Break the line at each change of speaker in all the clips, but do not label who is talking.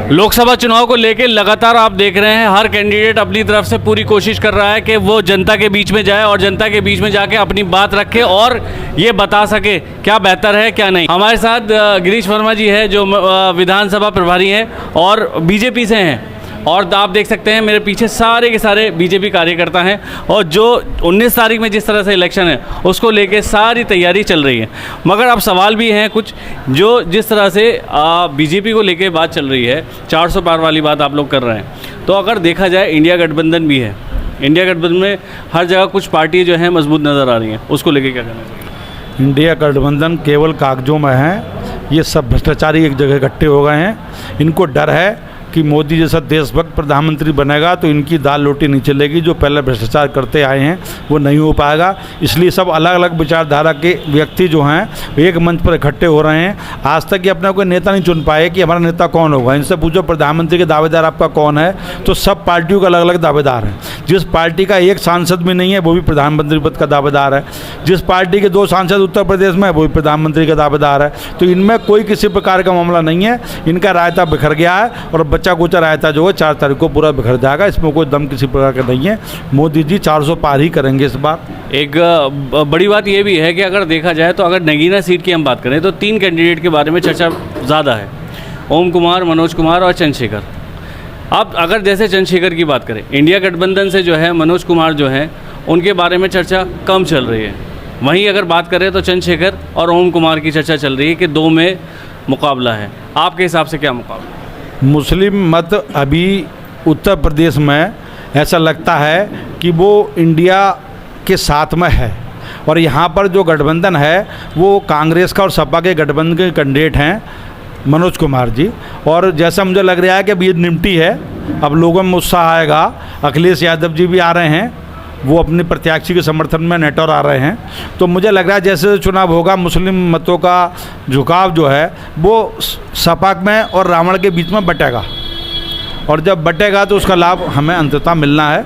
लोकसभा चुनाव को लेकर लगातार आप देख रहे हैं हर कैंडिडेट अपनी तरफ से पूरी कोशिश कर रहा है कि वो जनता के बीच में जाए और जनता के बीच में जाके अपनी बात रखे और ये बता सके क्या बेहतर है क्या नहीं। हमारे साथ गिरीश वर्मा जी है जो विधानसभा प्रभारी हैं और बीजेपी से हैं, और आप देख सकते हैं मेरे पीछे सारे के सारे बीजेपी कार्यकर्ता हैं और जो 19 तारीख में जिस तरह से इलेक्शन है उसको लेके सारी तैयारी चल रही है। मगर अब सवाल भी हैं कुछ जो जिस तरह से बीजेपी को लेके बात चल रही है, 400 पार वाली बात आप लोग कर रहे हैं, तो अगर देखा जाए इंडिया गठबंधन भी है, इंडिया गठबंधन में हर जगह कुछ पार्टियाँ जो हैं मजबूत नज़र आ रही हैं, उसको लेके क्या कहना चाहिए?
इंडिया गठबंधन केवल कागजों में है, ये सब भ्रष्टाचारी एक जगह इकट्ठे हो गए हैं। इनको डर है कि मोदी जैसा देशभक्त प्रधानमंत्री बनेगा तो इनकी दाल रोटी नहीं चलेगी, जो पहले भ्रष्टाचार करते आए हैं वो नहीं हो पाएगा। इसलिए सब अलग अलग विचारधारा के व्यक्ति जो हैं एक मंच पर इकट्ठे हो रहे हैं। आज तक ये अपना कोई नेता नहीं चुन पाए कि हमारा नेता कौन होगा। इनसे पूछो प्रधानमंत्री के दावेदार आपका कौन है, तो सब पार्टियों के अलग अलग दावेदार हैं। जिस पार्टी का एक सांसद भी नहीं है वो भी प्रधानमंत्री पद का दावेदार है। जिस पार्टी के 2 सांसद उत्तर प्रदेश में है वो भी प्रधानमंत्री का दावेदार है। तो इनमें कोई किसी प्रकार का मामला नहीं है। इनका रायता बिखर गया है और बच्चा कुचा रायता जो है 4 तारीख को पूरा बिखर जाएगा। इसमें कोई दम किसी प्रकार का नहीं है। मोदी जी 400 पार ही करेंगे इस बार।
एक बड़ी बात यह भी है कि अगर देखा जाए तो अगर नगीना सीट की हम बात करें तो 3 कैंडिडेट के बारे में चर्चा ज़्यादा है, ओम कुमार, मनोज कुमार और चंद्रशेखर। अब अगर जैसे चंद्रशेखर की बात करें, इंडिया गठबंधन से जो है मनोज कुमार जो हैं उनके बारे में चर्चा कम चल रही है। वहीं अगर बात करें तो चंद्रशेखर और ओम कुमार की चर्चा चल रही है कि 2 में मुकाबला है। आपके हिसाब से क्या मुकाबला?
मुस्लिम मत अभी उत्तर प्रदेश में ऐसा लगता है कि वो इंडिया के साथ में है, और यहाँ पर जो गठबंधन है वो कांग्रेस का और सपा के गठबंधन के कैंडिडेट हैं मनोज कुमार जी। और जैसा मुझे लग रहा है कि अब ये निमटी है, अब लोगों में उत्साह आएगा। अखिलेश यादव जी भी आ रहे हैं, वो अपने प्रत्याशी के समर्थन में नेटवर आ रहे हैं। तो मुझे लग रहा है जैसे चुनाव होगा मुस्लिम मतों का झुकाव जो है वो सपा में और रावण के बीच में बटेगा, और जब बटेगा तो उसका लाभ हमें अंततः मिलना है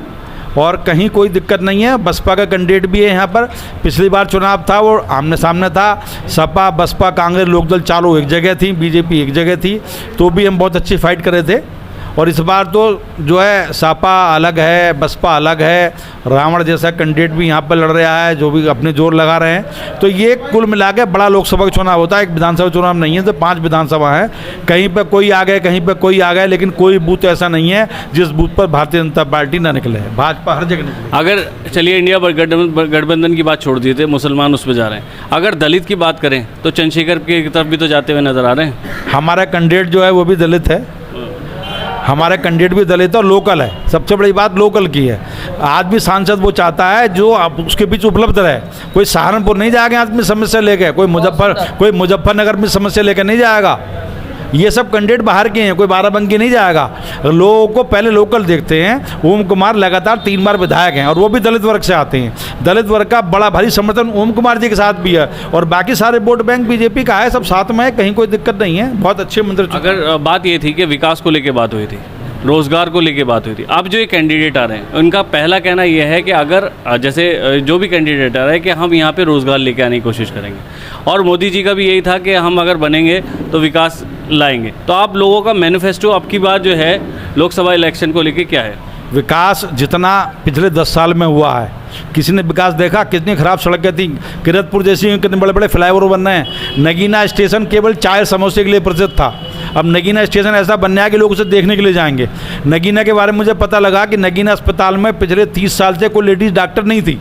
और कहीं कोई दिक्कत नहीं है। बसपा का कैंडिडेट भी है यहाँ पर। पिछली बार चुनाव था वो आमने सामने था, सपा बसपा कांग्रेस लोकदल चारों एक जगह थी, बीजेपी एक जगह थी, तो भी हम बहुत अच्छी फाइट कर रहे थे। और इस बार तो जो है सपा अलग है, बसपा अलग है, रावण जैसा कैंडिडेट भी यहाँ पर लड़ रहा है जो भी अपने जोर लगा रहे हैं। तो ये कुल मिला के बड़ा लोकसभा का चुनाव होता है, एक विधानसभा चुनाव नहीं है। तो 5 विधानसभा हैं, कहीं पर कोई आ गए कहीं पर कोई आ गए, लेकिन कोई बूथ ऐसा नहीं है जिस बूथ पर भारतीय जनता पार्टी ना निकले। भाजपा हर जगह निकले।
अगर चलिए इंडिया गठबंधन की बात छोड़ दी थे, मुसलमान उस पर जा रहे हैं। अगर दलित की बात करें तो चंद्रशेखर की तरफ भी तो जाते हुए नजर आ रहे हैं।
हमारा कैंडिडेट जो है वो भी दलित है, हमारा कैंडिडेट भी दलित और लोकल है। सबसे बड़ी बात लोकल की है। आदमी सांसद वो चाहता है जो उसके बीच उपलब्ध रहे। कोई सहारनपुर नहीं जाएगा आदमी समस्या लेके, कोई मुजफ्फरनगर में समस्या लेकर नहीं जाएगा। ये सब कैंडिडेट बाहर के हैं, कोई बाराबंकी नहीं जाएगा। लोगों को पहले लोकल देखते हैं। ओम कुमार लगातार 3 बार विधायक हैं और वो भी दलित वर्ग से आते हैं। दलित वर्ग का बड़ा भारी समर्थन ओम कुमार जी के साथ भी है, और बाकी सारे वोट बैंक बीजेपी का है, सब साथ में है, कहीं कोई दिक्कत नहीं है। बहुत अच्छे मंत्री।
अगर बात ये थी कि विकास को लेके बात हुई थी, रोज़गार को लेके बात हुई थी, अब जो ये कैंडिडेट आ रहे हैं उनका पहला कहना यह है कि अगर जैसे जो भी कैंडिडेट आ रहा है कि हम यहाँ पे रोज़गार लेके आने की कोशिश करेंगे, और मोदी जी का भी यही था कि हम अगर बनेंगे तो विकास लाएंगे। तो आप लोगों का मैनिफेस्टो अब की बार जो है लोकसभा इलेक्शन को लेके क्या है?
विकास जितना पिछले 10 साल में हुआ है, किसी ने विकास देखा? कितनी खराब सड़कें थी, किरतपुर जैसी कितने बड़े बड़े फ्लाईओवर बन रहे हैं। नगीना स्टेशन केवल चाय समोसे के लिए प्रसिद्ध था, अब नगीना स्टेशन ऐसा बनना है कि लोग उसे देखने के लिए जाएंगे। नगीना के बारे में मुझे पता लगा कि नगीना अस्पताल में पिछले 30 साल से कोई लेडीज़ डॉक्टर नहीं थी।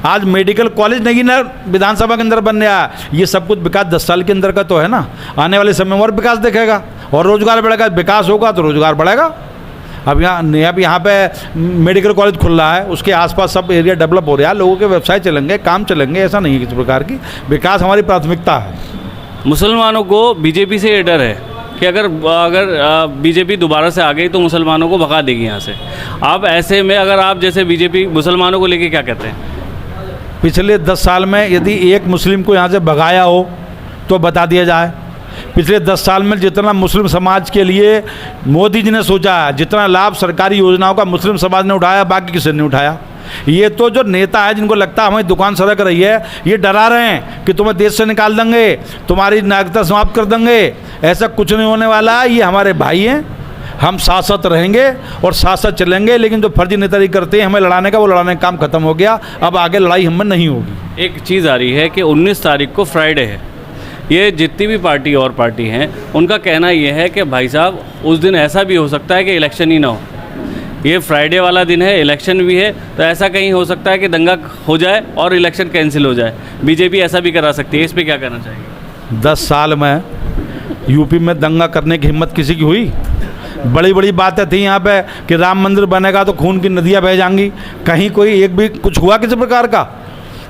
आज मेडिकल कॉलेज नगीना विधानसभा के अंदर बन रहा है। ये सब कुछ विकास 10 साल के अंदर का तो है ना। आने वाले समय में और विकास दिखेगा और रोजगार बढ़ेगा। विकास होगा तो रोजगार बढ़ेगा। अब यहाँ पे मेडिकल कॉलेज खुल रहा है, उसके आसपास सब एरिया डेवलप हो रहा है, लोगों के व्यवसाय चलेंगे, काम चलेंगे। ऐसा नहीं है किसी प्रकार की। विकास हमारी प्राथमिकता है।
मुसलमानों को बीजेपी से ये डर है कि अगर बीजेपी दोबारा से आ गई तो मुसलमानों को भगा देगी यहाँ से। अब ऐसे में अगर आप जैसे बीजेपी मुसलमानों को लेके क्या कहते हैं?
पिछले 10 साल में यदि एक मुस्लिम को यहाँ से भगाया हो तो बता दिया जाए। पिछले 10 साल में जितना मुस्लिम समाज के लिए मोदी जी ने सोचा है, जितना लाभ सरकारी योजनाओं का मुस्लिम समाज ने उठाया, बाकी किसी ने उठाया। ये तो जो नेता है जिनको लगता है हमारी दुकान सड़क रही है, ये डरा रहे हैं कि तुम्हें देश से निकाल देंगे, तुम्हारी नागरिकता समाप्त कर देंगे। ऐसा कुछ नहीं होने वाला है। ये हमारे भाई हैं हम साथ साथ रहेंगे और साथ साथ चलेंगे, लेकिन जो फर्जी नेताजी करते हैं हमें लड़ाने का, वो लड़ाने का काम खत्म हो गया। अब आगे लड़ाई हम में नहीं होगी।
एक चीज़ आ रही है कि 19 तारीख को फ्राइडे है, ये जितनी भी पार्टी और पार्टी हैं उनका कहना ये है कि भाई साहब उस दिन ऐसा भी हो सकता है कि इलेक्शन ही ना हो। ये फ्राइडे वाला दिन है, इलेक्शन भी है, तो ऐसा कहीं हो सकता है कि दंगा हो जाए और इलेक्शन कैंसिल हो जाए। बीजेपी ऐसा भी करा सकती है, इस पे क्या कहना चाहिए?
10 साल में यूपी में दंगा करने की हिम्मत किसी की हुई? बड़ी बड़ी बातें थी यहाँ पे कि राम मंदिर बनेगा तो खून की नदियाँ बह जाएंगी। कहीं कोई एक भी कुछ हुआ किसी प्रकार का?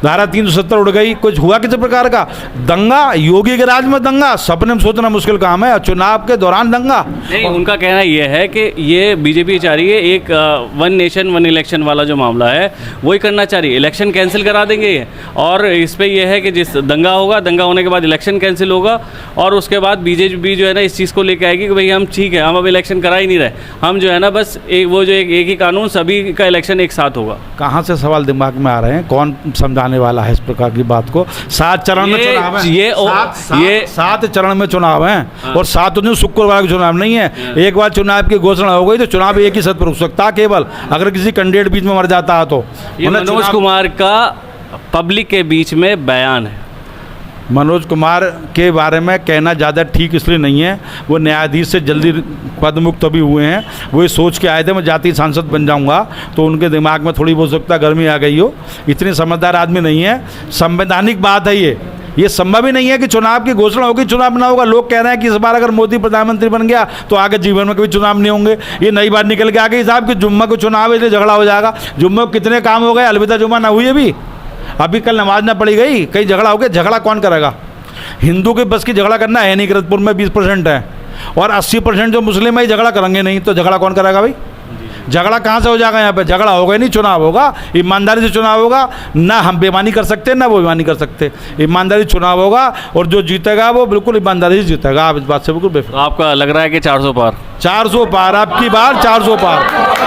धारा 370 उड़ गई, कुछ हुआ किसी प्रकार का? दंगा योगी के राज में दंगा सपने में सोचना मुश्किल काम है, चुनाव के दौरान दंगा।
नहीं, उनका कहना यह है कि ये बीजेपी चाह रही है एक वन नेशन वन इलेक्शन वाला जो मामला है वही करना चाह रही है। इलेक्शन कैंसिल करा देंगे ये, और इस पे ये है कि जिस दंगा होगा, दंगा होने के बाद इलेक्शन कैंसिल होगा और उसके बाद बीजेपी जो है ना इस चीज़ को लेकर आएगी कि भाई हम ठीक है, हम अब इलेक्शन करा ही नहीं रहे, हम जो है ना बस एक ही कानून, सभी का इलेक्शन एक साथ होगा।
कहाँ से सवाल दिमाग में आ रहे हैं? कौन समझाने वाला है इस प्रकार की बात को? 7 चरण में चुनाव है, ये 7 चरण में चुनाव है।
हाँ।
और 7 दिन शुक्रवार का चुनाव नहीं है। एक बार चुनाव की घोषणा हो गई तो चुनाव एक ही सत्र पर रुक सकता है केवल, अगर किसी कैंडिडेट बीच में मर जाता है तो।
ये मनोज कुमार का पब्लिक के बीच में बयान है।
मनोज कुमार के बारे में कहना ज़्यादा ठीक इसलिए नहीं है, वो न्यायाधीश से जल्दी पद मुक्त अभी हुए हैं। वो ये सोच के आए थे मैं जातीय सांसद बन जाऊंगा, तो उनके दिमाग में थोड़ी बहुत सकता गर्मी आ गई हो। इतनी समझदार आदमी नहीं है। संवैधानिक बात है ये संभव ही नहीं है कि चुनाव की घोषणा होगी, चुनाव ना होगा। लोग कह रहे हैं कि इस बार अगर मोदी प्रधानमंत्री बन गया तो आगे जीवन में कभी चुनाव नहीं होंगे। ये नई बात निकल के आ गई साहब कि जुम्मा को चुनाव है इसलिए झगड़ा हो जाएगा। जुम्मे को कितने काम हो गए, अलविदा जुम्मा ना हुई अभी कल नमाज ना पड़ी गई, कहीं झगड़ा हो गया। झगड़ा कौन करेगा? हिंदू के बस की झगड़ा करना है नहीं। किरतपुर में 20% है और 80% जो मुस्लिम है झगड़ा करेंगे नहीं, तो झगड़ा कौन करेगा भाई? झगड़ा कहाँ से हो जाएगा? यहाँ पे झगड़ा होगा ही नहीं, चुनाव होगा, ईमानदारी से चुनाव होगा। ना हम बेईमानी कर सकते ना वो बेईमानी कर सकते, ईमानदारी चुनाव होगा और जो जीतेगा वो बिल्कुल ईमानदारी से जीतेगा। आप इस बात से बिल्कुल बेफिक्र।
आपका लग रहा है कि 400 पार
400 पार आपकी बार 400 पार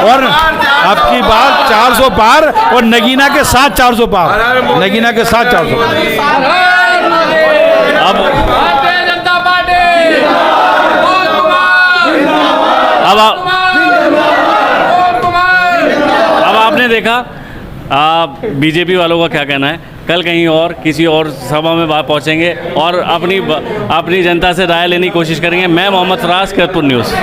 और आपकी बार 400 पार और नगीना के साथ 400 पार, नगीना के साथ 400 पार।
अब आपने देखा बीजेपी वालों का क्या कहना है। कल कहीं और किसी और सभा में बात पहुंचेंगे और अपनी जनता से राय लेने की कोशिश करेंगे। मैं मोहम्मद फराज, किरतपुर न्यूज़।